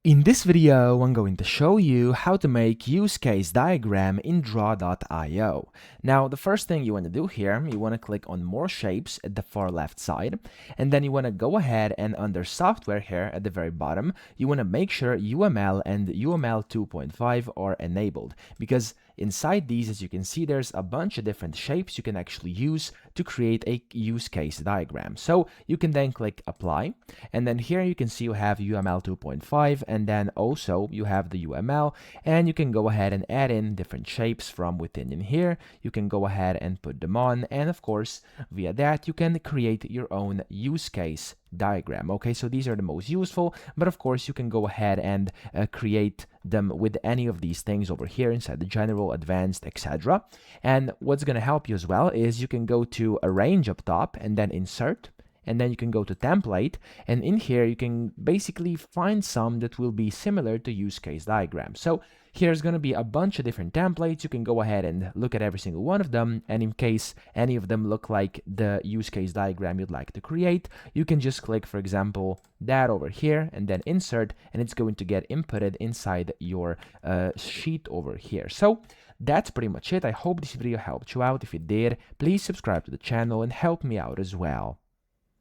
In this video, I'm going to show you how to make use case diagram in Draw.io. Now, the first thing you want to do here, you want to click on More Shapes at the far left side, and then you want to go ahead and under Software here at the very bottom, you want to make sure UML and UML 2.5 are enabled, because inside these, as you can see, there's a bunch of different shapes you can actually use to create a use case diagram. So you can then click Apply, and then here you can see you have UML 2.5, and then also you have the UML, and you can go ahead and add in different shapes from within in here. You can go ahead and put them on, and of course, via that, you can create your own use case diagram. Okay, so these are the most useful, but of course you can go ahead and create them with any of these things over here inside the general, advanced, etc. And what's going to help you as well is you can go to arrange up top and then insert, and then you can go to template, and in here you can basically find some that will be similar to use case diagram. So here's going to be a bunch of different templates. You can go ahead and look at every single one of them, and in case any of them look like the use case diagram you'd like to create, you can just click, for example, that over here and then insert, and it's going to get inputted inside your sheet over here. So that's pretty much it. I hope this video helped you out. If it did, please subscribe to the channel and help me out as well.